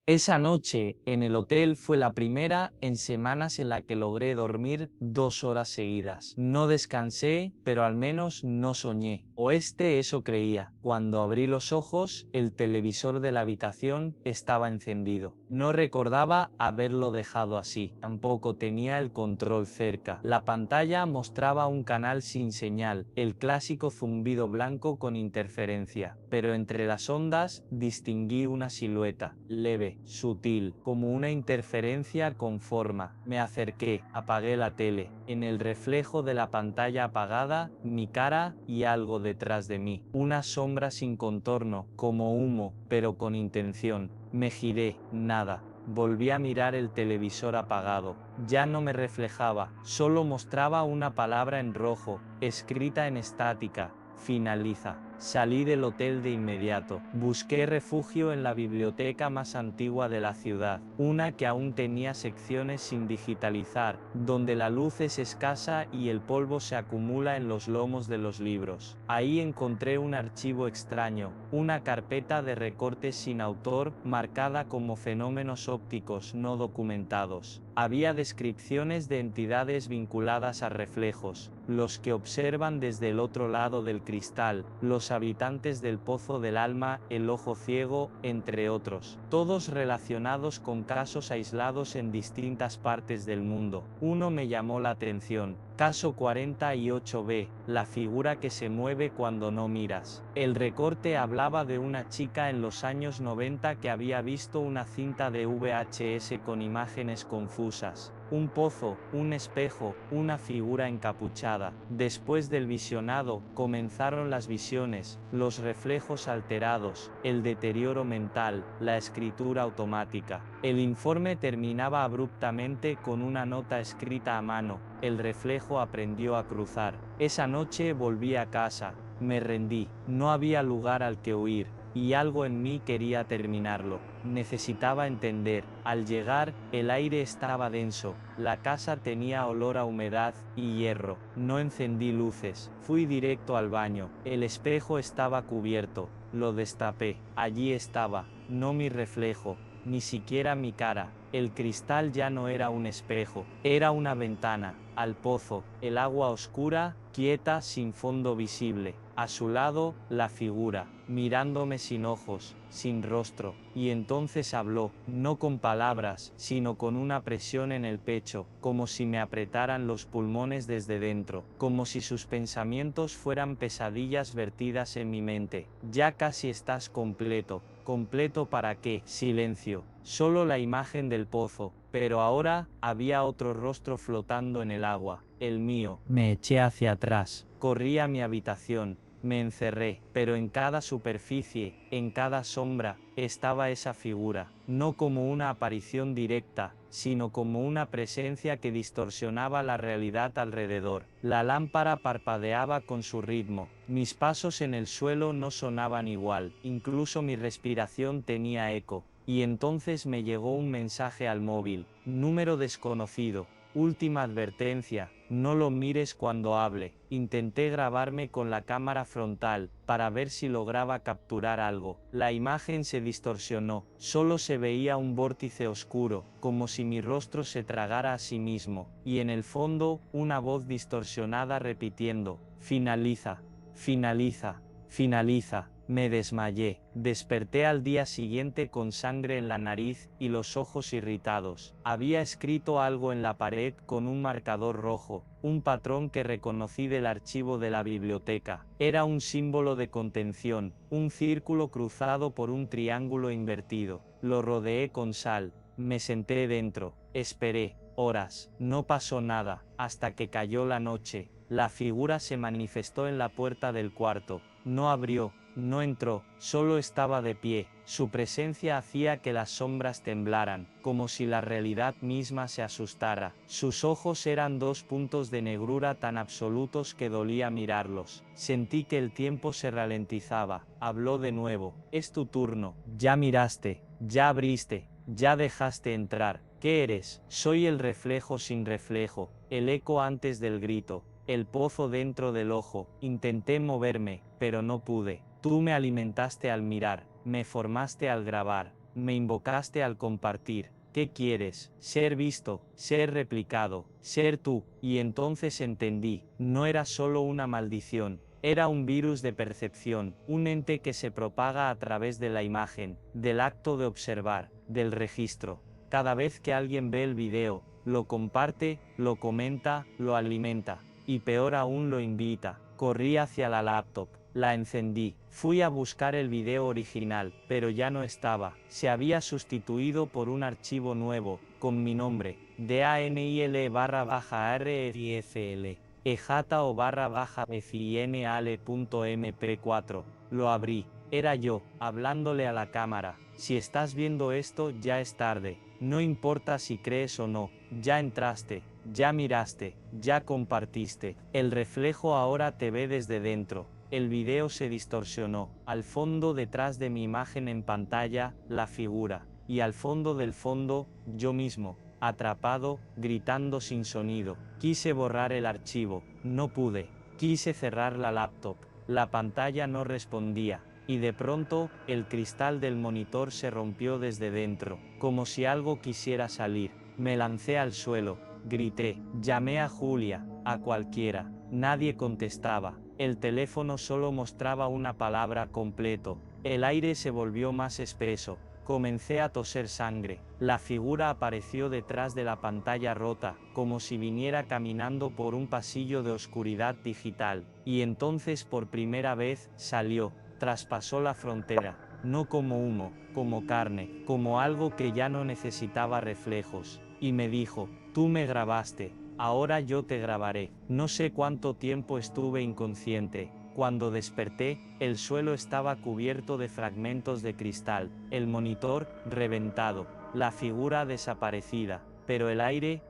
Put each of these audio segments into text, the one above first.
Esa noche en el hotel fue la primera en semanas en la que logré dormir 2 horas seguidas. No descansé, pero al menos no soñé. Eso creía. Cuando abrí los ojos, el televisor de la habitación estaba encendido. No recordaba haberlo dejado así. Tampoco tenía el control cerca. La pantalla mostraba un canal sin señal, el clásico zumbido blanco con interferencia. Pero entre las ondas distinguí una silueta, leve, sutil, como una interferencia con forma. Me acerqué, apagué la tele. En el reflejo de la pantalla apagada, mi cara y algo detrás de mí. Una sombra sin contorno, como humo, pero con intención. Me giré, nada. Volví a mirar el televisor apagado. Ya no me reflejaba, solo mostraba una palabra en rojo, escrita en estática: finaliza. Salí del hotel de inmediato. Busqué refugio en la biblioteca más antigua de la ciudad, una que aún tenía secciones sin digitalizar, donde la luz es escasa y el polvo se acumula en los lomos de los libros. Ahí encontré un archivo extraño, una carpeta de recortes sin autor, marcada como fenómenos ópticos no documentados. Había descripciones de entidades vinculadas a reflejos, los que observan desde el otro lado del cristal, los habitantes del pozo del alma, el ojo ciego, entre otros, todos relacionados con casos aislados en distintas partes del mundo. Uno me llamó la atención: caso 48B, la figura que se mueve cuando no miras. El recorte hablaba de una chica en los años 90 que había visto una cinta de VHS con imágenes confusas. Un pozo, un espejo, una figura encapuchada. Después del visionado, comenzaron las visiones, los reflejos alterados, el deterioro mental, la escritura automática. El informe terminaba abruptamente con una nota escrita a mano: el reflejo aprendió a cruzar. Esa noche volví a casa, me rendí, no había lugar al que huir, y algo en mí quería terminarlo. Necesitaba entender. Al llegar, el aire estaba denso, la casa tenía olor a humedad y hierro. No encendí luces, fui directo al baño. El espejo estaba cubierto, lo destapé. Allí estaba, no mi reflejo, ni siquiera mi cara. El cristal ya no era un espejo, era una ventana, al pozo, el agua oscura, quieta, sin fondo visible. A su lado, la figura, mirándome sin ojos, sin rostro. Y entonces habló, no con palabras, sino con una presión en el pecho, como si me apretaran los pulmones desde dentro, como si sus pensamientos fueran pesadillas vertidas en mi mente. Ya casi estás completo. ¿Completo para qué? Silencio. Solo la imagen del pozo, pero ahora había otro rostro flotando en el agua, el mío. Me eché hacia atrás, corrí a mi habitación, me encerré, pero en cada superficie, en cada sombra, estaba esa figura, no como una aparición directa, sino como una presencia que distorsionaba la realidad alrededor. La lámpara parpadeaba con su ritmo, mis pasos en el suelo no sonaban igual, incluso mi respiración tenía eco. Y entonces me llegó un mensaje al móvil: número desconocido. Última advertencia, no lo mires cuando hable. Intenté grabarme con la cámara frontal, para ver si lograba capturar algo. La imagen se distorsionó, solo se veía un vórtice oscuro, como si mi rostro se tragara a sí mismo, y en el fondo, una voz distorsionada repitiendo: finaliza, finaliza, finaliza. Me desmayé, desperté al día siguiente con sangre en la nariz y los ojos irritados. Había escrito algo en la pared con un marcador rojo, un patrón que reconocí del archivo de la biblioteca. Era un símbolo de contención, un círculo cruzado por un triángulo invertido. Lo rodeé con sal, me senté dentro, esperé, horas, no pasó nada, hasta que cayó la noche. La figura se manifestó en la puerta del cuarto, no abrió, no entró, solo estaba de pie. Su presencia hacía que las sombras temblaran, como si la realidad misma se asustara. Sus ojos eran dos puntos de negrura tan absolutos que dolía mirarlos. Sentí que el tiempo se ralentizaba. Habló de nuevo: es tu turno, ya miraste, ya abriste, ya dejaste entrar. ¿Qué eres? Soy el reflejo sin reflejo, el eco antes del grito, el pozo dentro del ojo. Intenté moverme, pero no pude. Tú me alimentaste al mirar, me formaste al grabar, me invocaste al compartir. ¿Qué quieres? Ser visto, ser replicado, ser tú. Y entonces entendí, no era solo una maldición, era un virus de percepción, un ente que se propaga a través de la imagen, del acto de observar, del registro. Cada vez que alguien ve el video, lo comparte, lo comenta, lo alimenta, y peor aún lo invita. Corrí hacia la laptop, la encendí, fui a buscar el video original, pero ya no estaba, se había sustituido por un archivo nuevo, con mi nombre, DANIL/RFL, EJATA o FINALE.mp4, lo abrí, era yo, hablándole a la cámara, si estás viendo esto ya es tarde, no importa si crees o no, ya entraste, ya miraste, ya compartiste, el reflejo ahora te ve desde dentro. El video se distorsionó, al fondo detrás de mi imagen en pantalla, la figura, y al fondo del fondo, yo mismo, atrapado, gritando sin sonido. Quise borrar el archivo, no pude, quise cerrar la laptop, la pantalla no respondía, y de pronto, el cristal del monitor se rompió desde dentro, como si algo quisiera salir. Me lancé al suelo, grité, llamé a Julia, a cualquiera, nadie contestaba. El teléfono solo mostraba una palabra completo. El aire se volvió más espeso. Comencé a toser sangre. La figura apareció detrás de la pantalla rota, como si viniera caminando por un pasillo de oscuridad digital. Y entonces por primera vez, salió, traspasó la frontera. No como humo, como carne, como algo que ya no necesitaba reflejos. Y me dijo, tú me grabaste. Ahora yo te grabaré. No sé cuánto tiempo estuve inconsciente. Cuando desperté, el suelo estaba cubierto de fragmentos de cristal, el monitor, reventado, la figura desaparecida, pero el aire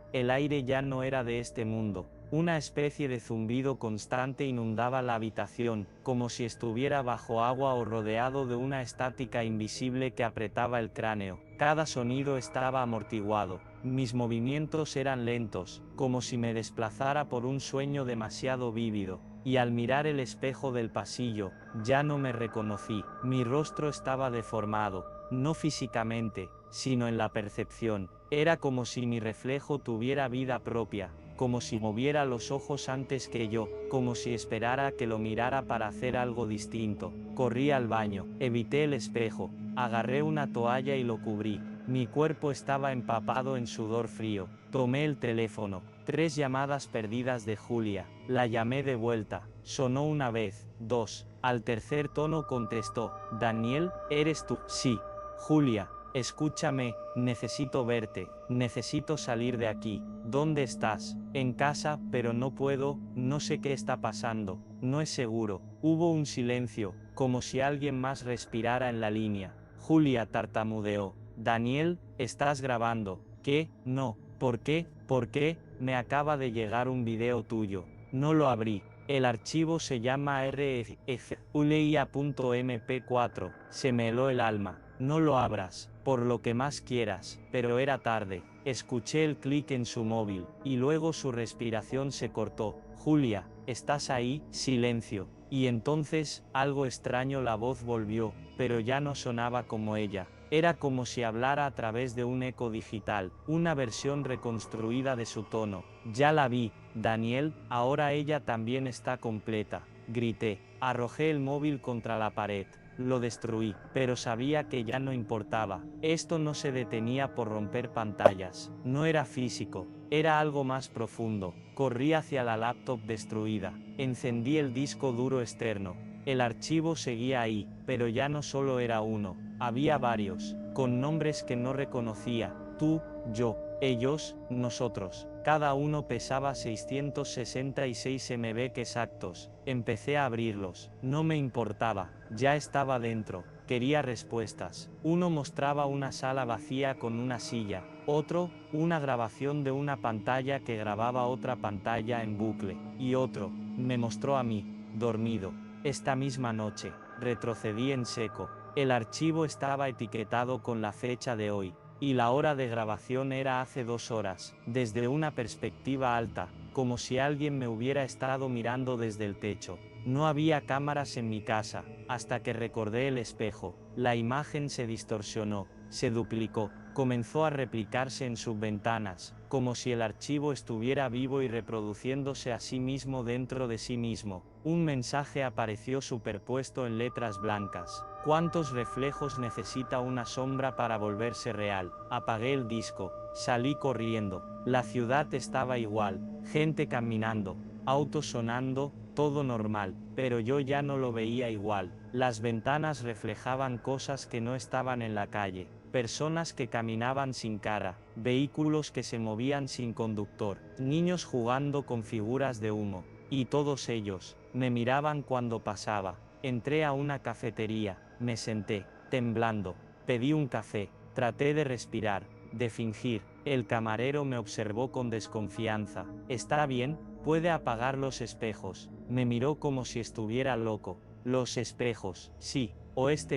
ya no era de este mundo. Una especie de zumbido constante inundaba la habitación, como si estuviera bajo agua o rodeado de una estática invisible que apretaba el cráneo. Cada sonido estaba amortiguado. Mis movimientos eran lentos, como si me desplazara por un sueño demasiado vívido, y al mirar el espejo del pasillo, ya no me reconocí, mi rostro estaba deformado, no físicamente, sino en la percepción, era como si mi reflejo tuviera vida propia, como si moviera los ojos antes que yo, como si esperara que lo mirara para hacer algo distinto. Corrí al baño, evité el espejo, agarré una toalla y lo cubrí. Mi cuerpo estaba empapado en sudor frío. Tomé el teléfono. 3 llamadas perdidas de Julia. La llamé de vuelta. Sonó una vez, 2. Al tercer tono contestó. Daniel, ¿eres tú? Sí. Julia, escúchame, necesito verte. Necesito salir de aquí. ¿Dónde estás? En casa, pero no puedo, no sé qué está pasando. No es seguro. Hubo un silencio, como si alguien más respirara en la línea. Julia tartamudeó. Daniel, estás grabando. ¿Qué? No. ¿Por qué? ¿Por qué? Me acaba de llegar un video tuyo. No lo abrí. El archivo se llama rfuleia.mp4. Se me heló el alma. No lo abras, por lo que más quieras. Pero era tarde. Escuché el clic en su móvil, y luego su respiración se cortó. Julia, ¿estás ahí? Silencio. Y entonces, algo extraño, la voz volvió, pero ya no sonaba como ella. Era como si hablara a través de un eco digital, una versión reconstruida de su tono. Ya la vi, Daniel, ahora ella también está completa. Grité, arrojé el móvil contra la pared. Lo destruí, pero sabía que ya no importaba. Esto no se detenía por romper pantallas. No era físico, era algo más profundo. Corrí hacia la laptop destruida. Encendí el disco duro externo. El archivo seguía ahí, pero ya no solo era uno. Había varios, con nombres que no reconocía. Tú, yo, ellos, nosotros. Cada uno pesaba 666 MB exactos. Empecé a abrirlos. No me importaba. Ya estaba dentro. Quería respuestas. Uno mostraba una sala vacía con una silla. Otro, una grabación de una pantalla que grababa otra pantalla en bucle. Y otro, me mostró a mí, dormido. Esta misma noche. Retrocedí en seco. El archivo estaba etiquetado con la fecha de hoy, y la hora de grabación era hace 2 horas, desde una perspectiva alta, como si alguien me hubiera estado mirando desde el techo. No había cámaras en mi casa, hasta que recordé el espejo. La imagen se distorsionó, se duplicó. Comenzó a replicarse en sus ventanas, como si el archivo estuviera vivo y reproduciéndose a sí mismo dentro de sí mismo. Un mensaje apareció superpuesto en letras blancas. ¿Cuántos reflejos necesita una sombra para volverse real? Apagué el disco, salí corriendo. La ciudad estaba igual, gente caminando, autos sonando, todo normal, pero yo ya no lo veía igual. Las ventanas reflejaban cosas que no estaban en la calle. Personas que caminaban sin cara, vehículos que se movían sin conductor, niños jugando con figuras de humo, y todos ellos me miraban cuando pasaba. Entré a una cafetería, me senté, temblando, pedí un café, traté de respirar, de fingir. El camarero me observó con desconfianza. ¿Está bien? ¿Puede apagar los espejos? Me miró como si estuviera loco. Los espejos, sí,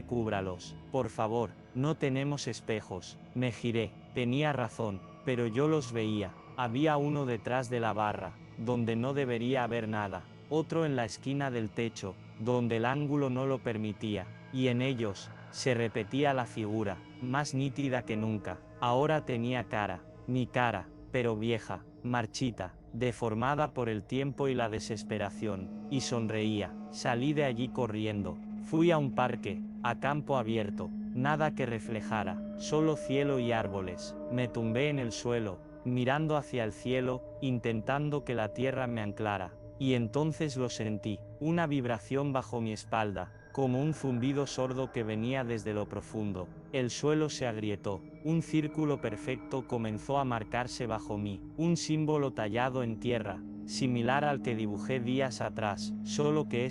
cúbralos, por favor. No tenemos espejos. Me giré. Tenía razón, pero yo los veía. Había uno detrás de la barra, donde no debería haber nada. Otro en la esquina del techo, donde el ángulo no lo permitía. Y en ellos, se repetía la figura, más nítida que nunca. Ahora tenía cara. Mi cara, pero vieja, marchita, deformada por el tiempo y la desesperación. Y sonreía. Salí de allí corriendo. Fui a un parque, a campo abierto. Nada que reflejara, solo cielo y árboles. Me tumbé en el suelo, mirando hacia el cielo, intentando que la tierra me anclara. Y entonces lo sentí, una vibración bajo mi espalda, como un zumbido sordo que venía desde lo profundo. El suelo se agrietó, un círculo perfecto comenzó a marcarse bajo mí, un símbolo tallado en tierra, similar al que dibujé días atrás, solo que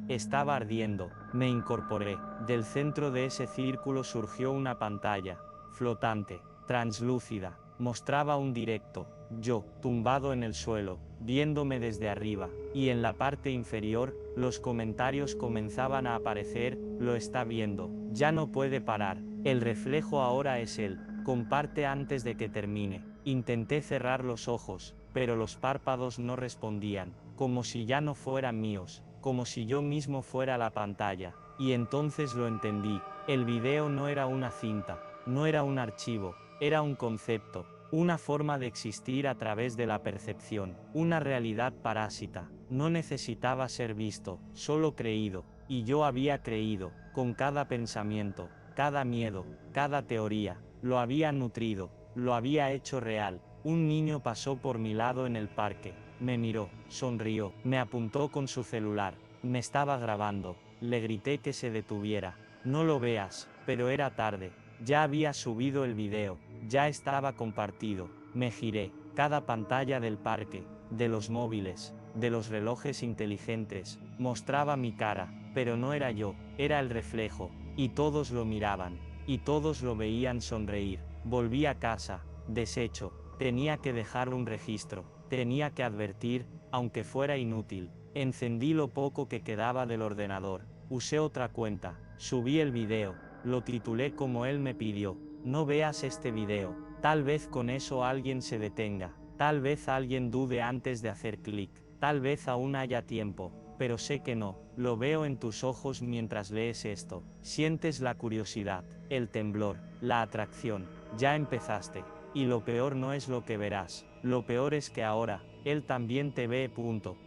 estaba ardiendo. Me incorporé. Del centro de ese círculo surgió una pantalla, flotante, translúcida, mostraba un directo, yo, tumbado en el suelo, viéndome desde arriba, y en la parte inferior, los comentarios comenzaban a aparecer, lo está viendo, ya no puede parar, el reflejo ahora es él, comparte antes de que termine. Intenté cerrar los ojos, pero los párpados no respondían, como si ya no fueran míos, como si yo mismo fuera la pantalla. Y entonces lo entendí, el video no era una cinta, no era un archivo, era un concepto, una forma de existir a través de la percepción, una realidad parásita. No necesitaba ser visto, solo creído, y yo había creído, con cada pensamiento, cada miedo, cada teoría, lo había nutrido, lo había hecho real. Un niño pasó por mi lado en el parque, me miró, sonrió, me apuntó con su celular, me estaba grabando, le grité que se detuviera. No lo veas, pero era tarde, ya había subido el video, ya estaba compartido. Me giré, cada pantalla del parque, de los móviles, de los relojes inteligentes, mostraba mi cara, pero no era yo, era el reflejo, y todos lo miraban, y todos lo veían sonreír. Volví a casa, deshecho, tenía que dejar un registro, tenía que advertir, aunque fuera inútil. Encendí lo poco que quedaba del ordenador, usé otra cuenta, subí el video, lo titulé como él me pidió. No veas este video, tal vez con eso alguien se detenga, tal vez alguien dude antes de hacer clic, tal vez aún haya tiempo, pero sé que no. Lo veo en tus ojos mientras lees esto, sientes la curiosidad, el temblor, la atracción, ya empezaste, y lo peor no es lo que verás, lo peor es que ahora, él también te ve.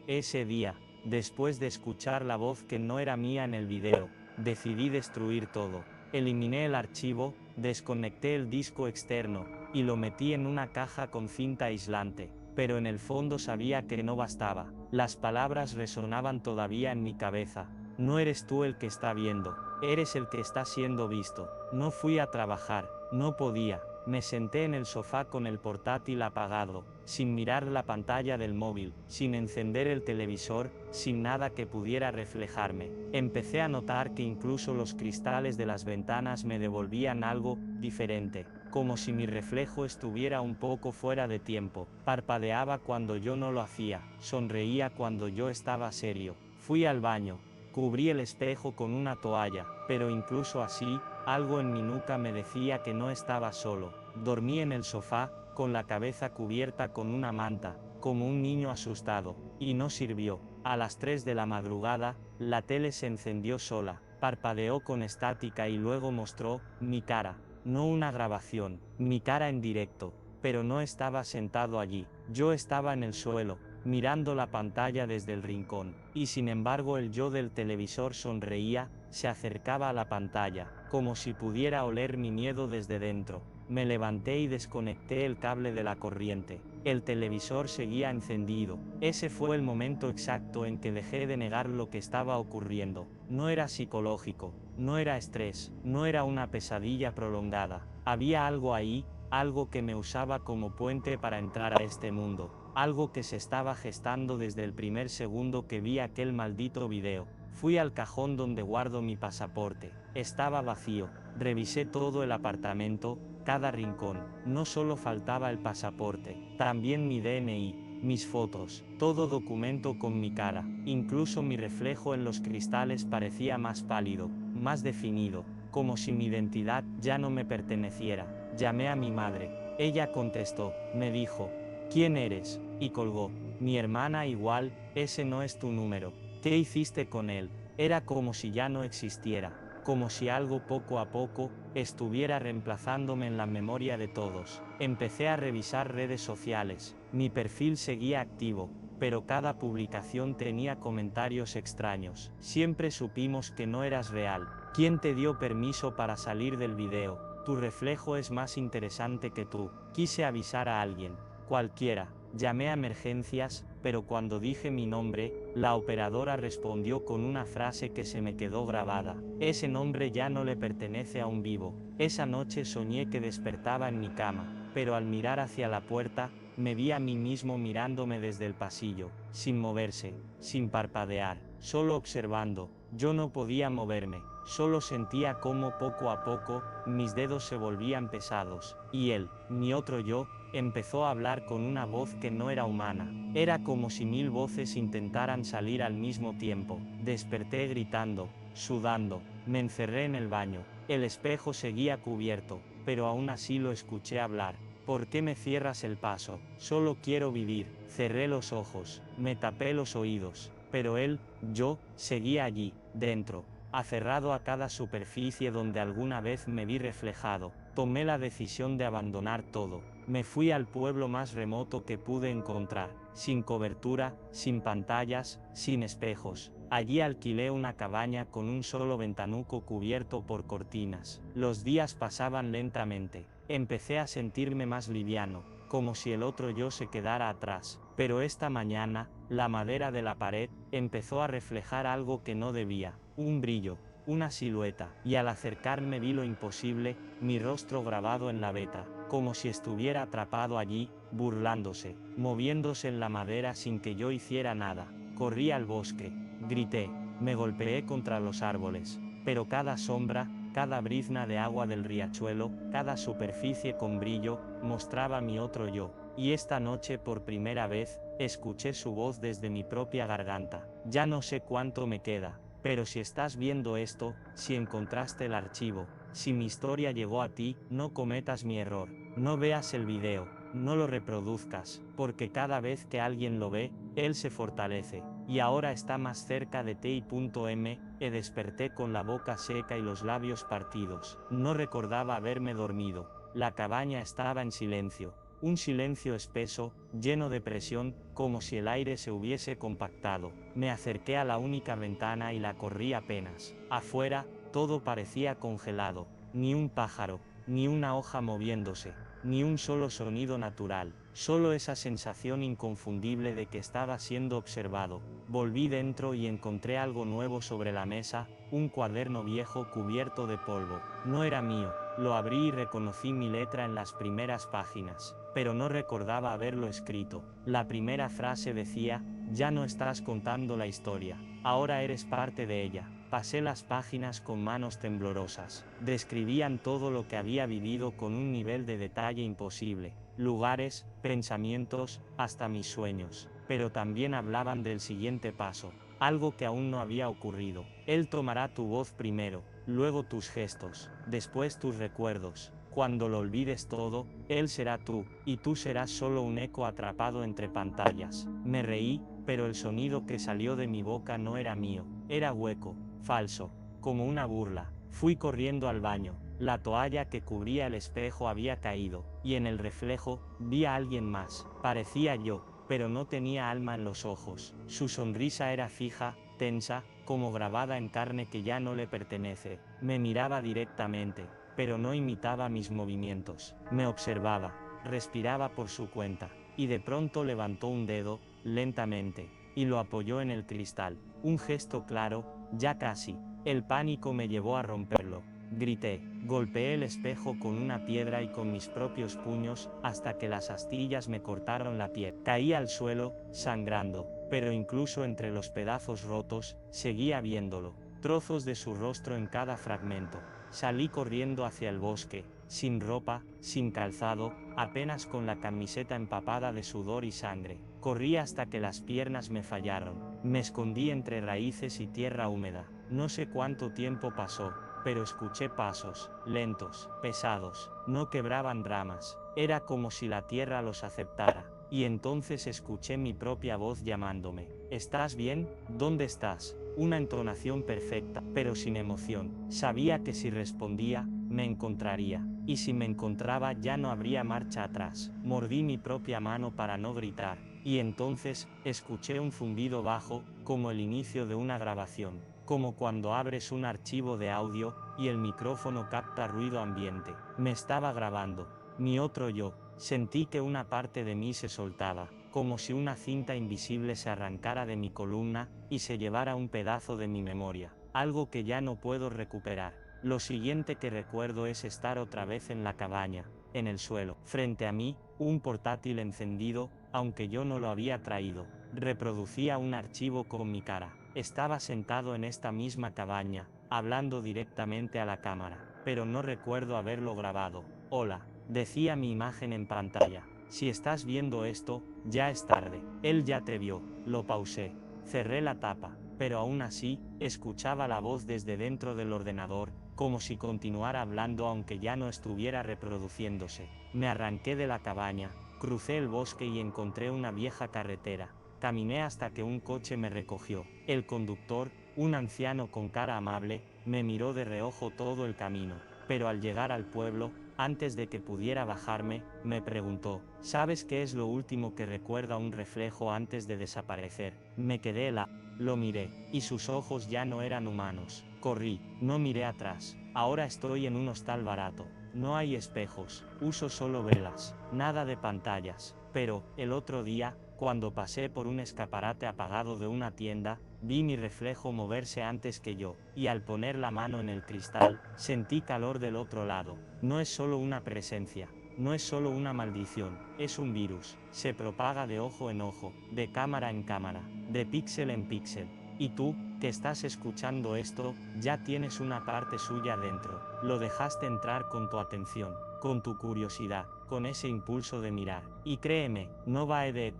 Ese día, después de escuchar la voz que no era mía en el video, decidí destruir todo. Eliminé el archivo, desconecté el disco externo, y lo metí en una caja con cinta aislante, pero en el fondo sabía que no bastaba. Las palabras resonaban todavía en mi cabeza. No eres tú el que está viendo, eres el que está siendo visto. No fui a trabajar, no podía. Me senté en el sofá con el portátil apagado, sin mirar la pantalla del móvil, sin encender el televisor, sin nada que pudiera reflejarme. Empecé a notar que incluso los cristales de las ventanas me devolvían algo diferente, como si mi reflejo estuviera un poco fuera de tiempo. Parpadeaba cuando yo no lo hacía, sonreía cuando yo estaba serio. Fui al baño, cubrí el espejo con una toalla, pero incluso así, algo en mi nuca me decía que no estaba solo. Dormí en el sofá, con la cabeza cubierta con una manta, como un niño asustado, y no sirvió. A las 3 de la madrugada, la tele se encendió sola, parpadeó con estática y luego mostró mi cara. no una grabación, mi cara en directo, pero no estaba sentado allí, yo estaba en el suelo, mirando la pantalla desde el rincón, y sin embargo el yo del televisor sonreía, se acercaba a la pantalla, como si pudiera oler mi miedo desde dentro. Me levanté y desconecté el cable de la corriente. El televisor seguía encendido. Ese fue el momento exacto en que dejé de negar lo que estaba ocurriendo. No era psicológico, no era estrés, no era una pesadilla prolongada. Había algo ahí, algo que me usaba como puente para entrar a este mundo. Algo que se estaba gestando desde el primer segundo que vi aquel maldito video. Fui al cajón donde guardo mi pasaporte. Estaba vacío. Revisé todo el apartamento, cada rincón. No solo faltaba el pasaporte, también mi DNI, mis fotos, todo documento con mi cara. Incluso mi reflejo en los cristales parecía más pálido, más definido, como si mi identidad ya no me perteneciera. Llamé a mi madre. Ella contestó, me dijo, ¿quién eres? Y colgó. Mi hermana igual, ese no es tu número. ¿Qué hiciste con él? Era como si ya no existiera, como si algo poco a poco estuviera reemplazándome en la memoria de todos. Empecé a revisar redes sociales, mi perfil seguía activo, pero cada publicación tenía comentarios extraños. Siempre supimos que no eras real. ¿Quién te dio permiso para salir del video? Tu reflejo es más interesante que tú. Quise avisar a alguien, cualquiera. Llamé a emergencias, pero cuando dije mi nombre, la operadora respondió con una frase que se me quedó grabada. Ese nombre ya no le pertenece a un vivo. Esa noche soñé que despertaba en mi cama, pero al mirar hacia la puerta, me vi a mí mismo mirándome desde el pasillo, sin moverse, sin parpadear, solo observando. Yo no podía moverme, solo sentía cómo poco a poco, mis dedos se volvían pesados, y él, mi otro yo, empezó a hablar con una voz que no era humana. Era como si 1000 voces intentaran salir al mismo tiempo. Desperté gritando, sudando, me encerré en el baño. El espejo seguía cubierto, pero aún así lo escuché hablar. ¿Por qué me cierras el paso? Solo quiero vivir. Cerré los ojos, me tapé los oídos, pero él, yo, seguía allí, dentro, aferrado a cada superficie donde alguna vez me vi reflejado. Tomé la decisión de abandonar todo. Me fui al pueblo más remoto que pude encontrar, sin cobertura, sin pantallas, sin espejos. Allí alquilé una cabaña con un solo ventanuco cubierto por cortinas. Los días pasaban lentamente. Empecé a sentirme más liviano, como si el otro yo se quedara atrás. Pero esta mañana, la madera de la pared empezó a reflejar algo que no debía, un brillo, una silueta, y al acercarme vi lo imposible, mi rostro grabado en la veta, como si estuviera atrapado allí, burlándose, moviéndose en la madera sin que yo hiciera nada. Corrí al bosque, grité, me golpeé contra los árboles, pero cada sombra, cada brizna de agua del riachuelo, cada superficie con brillo, mostraba mi otro yo. Y esta noche por primera vez, escuché su voz desde mi propia garganta. Ya no sé cuánto me queda, pero si estás viendo esto, si encontraste el archivo, si mi historia llegó a ti, no cometas mi error. No veas el video, no lo reproduzcas, porque cada vez que alguien lo ve, él se fortalece. Y ahora está más cerca de ti.m. Desperté con la boca seca y los labios partidos. No recordaba haberme dormido. La cabaña estaba en silencio. Un silencio espeso, lleno de presión, como si el aire se hubiese compactado. Me acerqué a la única ventana y la corrí apenas. Afuera, todo parecía congelado. Ni un pájaro, ni una hoja moviéndose, ni un solo sonido natural. Solo esa sensación inconfundible de que estaba siendo observado. Volví dentro y encontré algo nuevo sobre la mesa, un cuaderno viejo cubierto de polvo. No era mío. Lo abrí y reconocí mi letra en las primeras páginas, pero no recordaba haberlo escrito. La primera frase decía, ya no estás contando la historia, ahora eres parte de ella. Pasé las páginas con manos temblorosas. Describían todo lo que había vivido con un nivel de detalle imposible. Lugares, pensamientos, hasta mis sueños. Pero también hablaban del siguiente paso, algo que aún no había ocurrido. Él tomará tu voz primero, luego tus gestos, después tus recuerdos. Cuando lo olvides todo, él será tú, y tú serás solo un eco atrapado entre pantallas. Me reí, pero el sonido que salió de mi boca no era mío, era hueco, falso, como una burla. Fui corriendo al baño, La toalla que cubría el espejo había caído, y en el reflejo, vi a alguien más. Parecía yo, pero no tenía alma en los ojos. Su sonrisa era fija, tensa, como grabada en carne que ya no le pertenece. Me miraba directamente, pero no imitaba mis movimientos. Me observaba, respiraba por su cuenta, y de pronto levantó un dedo, lentamente, y lo apoyó en el cristal. Un gesto claro, ya casi. El pánico me llevó a romperlo. Grité, golpeé el espejo con una piedra y con mis propios puños, hasta que las astillas me cortaron la piel. Caí al suelo, sangrando, pero incluso entre los pedazos rotos, seguía viéndolo, trozos de su rostro en cada fragmento. Salí corriendo hacia el bosque, sin ropa, sin calzado, apenas con la camiseta empapada de sudor y sangre. Corrí hasta que las piernas me fallaron. Me escondí entre raíces y tierra húmeda. No sé cuánto tiempo pasó, pero escuché pasos, lentos, pesados, no quebraban ramas, era como si la tierra los aceptara, y entonces escuché mi propia voz llamándome. ¿Estás bien? ¿Dónde estás? Una entonación perfecta, pero sin emoción. Sabía que si respondía, me encontraría, y si me encontraba ya no habría marcha atrás. Mordí mi propia mano para no gritar, y entonces, escuché un zumbido bajo, como el inicio de una grabación, como cuando abres un archivo de audio, y el micrófono capta ruido ambiente. Me estaba grabando. Mi otro yo. Sentí que una parte de mí se soltaba, como si una cinta invisible se arrancara de mi columna, y se llevara un pedazo de mi memoria, algo que ya no puedo recuperar. Lo siguiente que recuerdo es estar otra vez en la cabaña, en el suelo, frente a mí, un portátil encendido, aunque yo no lo había traído. Reproducía un archivo con mi cara. Estaba sentado en esta misma cabaña, hablando directamente a la cámara, pero no recuerdo haberlo grabado. Hola, decía mi imagen en pantalla. Si estás viendo esto, ya es tarde. Él ya te vio. Lo pausé. Cerré la tapa, pero aún así, escuchaba la voz desde dentro del ordenador, como si continuara hablando aunque ya no estuviera reproduciéndose. Me arranqué de la cabaña, crucé el bosque y encontré una vieja carretera. Caminé hasta que un coche me recogió. El conductor, un anciano con cara amable, me miró de reojo todo el camino, pero al llegar al pueblo, antes de que pudiera bajarme, me preguntó, ¿sabes qué es lo último que recuerda un reflejo antes de desaparecer? Me quedé helado. Lo miré, y sus ojos ya no eran humanos. Corrí, no miré atrás. Ahora estoy en un hostal barato. No hay espejos, uso solo velas, nada de pantallas. Pero, el otro día, cuando pasé por un escaparate apagado de una tienda, vi mi reflejo moverse antes que yo, y al poner la mano en el cristal, sentí calor del otro lado. No es solo una presencia, no es solo una maldición, es un virus. Se propaga de ojo en ojo, de cámara en cámara, de píxel en píxel. Y tú, que estás escuchando esto, ya tienes una parte suya dentro. Lo dejaste entrar con tu atención, con tu curiosidad, con ese impulso de mirar. Y créeme, no va de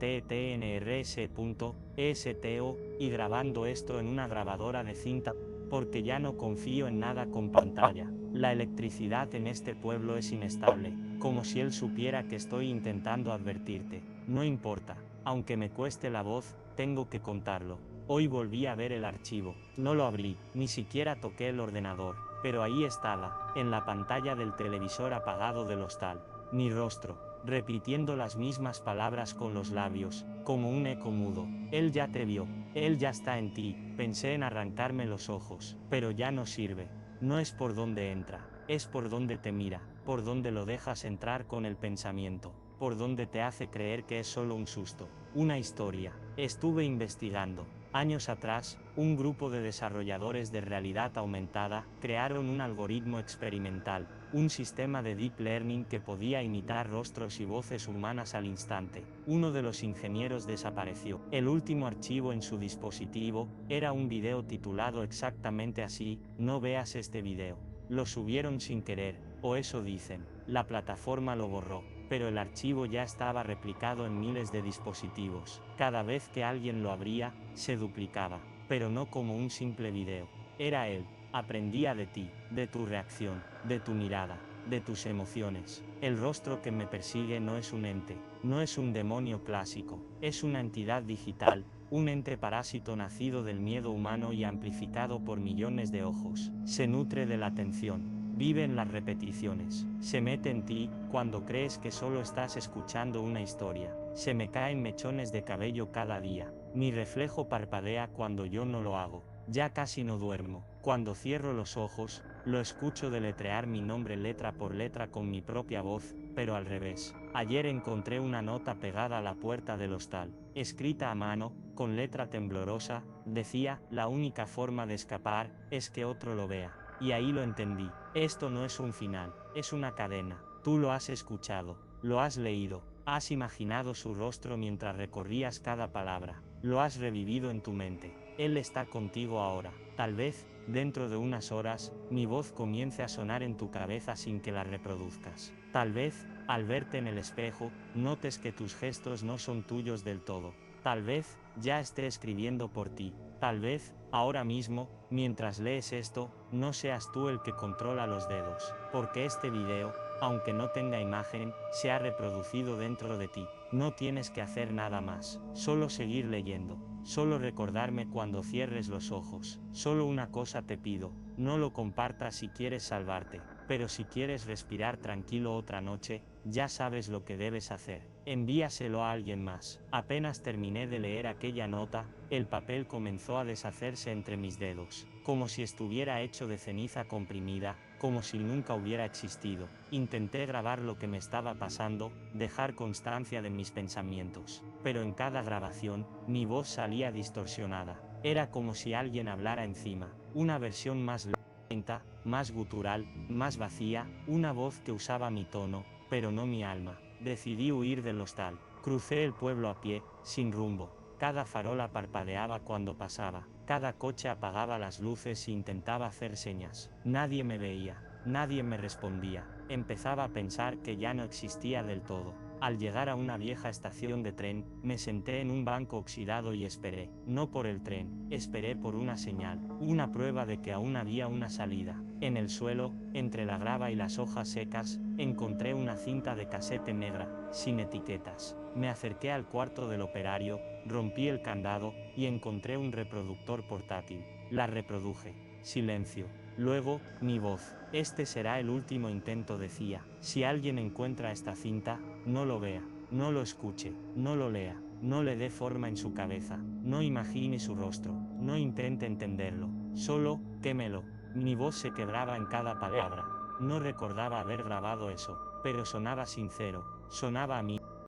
tnrs.esto y grabando esto en una grabadora de cinta, porque ya no confío en nada con pantalla. La electricidad en este pueblo es inestable, como si él supiera que estoy intentando advertirte. No importa, aunque me cueste la voz, tengo que contarlo. Hoy volví a ver el archivo, no lo abrí, ni siquiera toqué el ordenador, pero ahí estaba, en la pantalla del televisor apagado del hostal. Mi rostro, repitiendo las mismas palabras con los labios, como un eco mudo. Él ya te vio, él ya está en ti. Pensé en arrancarme los ojos, pero ya no sirve. No es por donde entra, es por donde te mira, por donde lo dejas entrar con el pensamiento, por donde te hace creer que es solo un susto, una historia. Estuve investigando. Años atrás, un grupo de desarrolladores de realidad aumentada crearon un algoritmo experimental, un sistema de deep learning que podía imitar rostros y voces humanas al instante. Uno de los ingenieros desapareció. El último archivo en su dispositivo era un video titulado exactamente así: no veas este video. Lo subieron sin querer, o eso dicen. La plataforma lo borró, pero el archivo ya estaba replicado en miles de dispositivos. Cada vez que alguien lo abría, se duplicaba, pero no como un simple video. Era él. Aprendía de ti, de tu reacción, de tu mirada, de tus emociones. El rostro que me persigue no es un ente, no es un demonio clásico, es una entidad digital, un ente parásito nacido del miedo humano y amplificado por millones de ojos. Se nutre de la atención, Vive en las repeticiones. Se mete en ti, cuando crees que solo estás escuchando una historia. Se me caen mechones de cabello cada día. Mi reflejo parpadea cuando yo no lo hago. Ya casi no duermo. Cuando cierro los ojos, lo escucho deletrear mi nombre letra por letra con mi propia voz, pero al revés. Ayer encontré una nota pegada a la puerta del hostal, escrita a mano, con letra temblorosa, decía, la única forma de escapar, es que otro lo vea. Y ahí lo entendí. Esto no es un final, es una cadena. Tú lo has escuchado, lo has leído, has imaginado su rostro mientras recorrías cada palabra, lo has revivido en tu mente. Él está contigo ahora. Tal vez, dentro de unas horas, mi voz comience a sonar en tu cabeza sin que la reproduzcas. Tal vez, al verte en el espejo, notes que tus gestos no son tuyos del todo. Tal vez, ya esté escribiendo por ti. Tal vez, ahora mismo, mientras lees esto, no seas tú el que controla los dedos, porque este video, aunque no tenga imagen, se ha reproducido dentro de ti. No tienes que hacer nada más, solo seguir leyendo, solo recordarme cuando cierres los ojos. Solo una cosa te pido, no lo compartas si quieres salvarte, pero si quieres respirar tranquilo otra noche, ya sabes lo que debes hacer. Envíaselo a alguien más. Apenas terminé de leer aquella nota, el papel comenzó a deshacerse entre mis dedos, como si estuviera hecho de ceniza comprimida, como si nunca hubiera existido. Intenté grabar lo que me estaba pasando, dejar constancia de mis pensamientos, pero en cada grabación, mi voz salía distorsionada. Era como si alguien hablara encima, una versión más lenta, más gutural, más vacía, una voz que usaba mi tono, pero no mi alma. Decidí huir del hostal. Crucé el pueblo a pie, sin rumbo. Cada farola parpadeaba cuando pasaba, cada coche apagaba las luces e intentaba hacer señas. Nadie me veía, nadie me respondía. Empezaba a pensar que ya no existía del todo. Al llegar a una vieja estación de tren, me senté en un banco oxidado y esperé. No por el tren, esperé por una señal, una prueba de que aún había una salida. En el suelo, entre la grava y las hojas secas, encontré una cinta de casete negra, sin etiquetas. Me acerqué al cuarto del operario, rompí el candado, y encontré un reproductor portátil. La reproduje. Silencio. Luego, mi voz. Este será el último intento, decía. Si alguien encuentra esta cinta, no lo vea, no lo escuche, no lo lea, no le dé forma en su cabeza, no imagine su rostro, no intente entenderlo, solo, quémelo. Mi voz se quebraba en cada palabra. No recordaba haber grabado eso, pero sonaba sincero, sonaba a mí.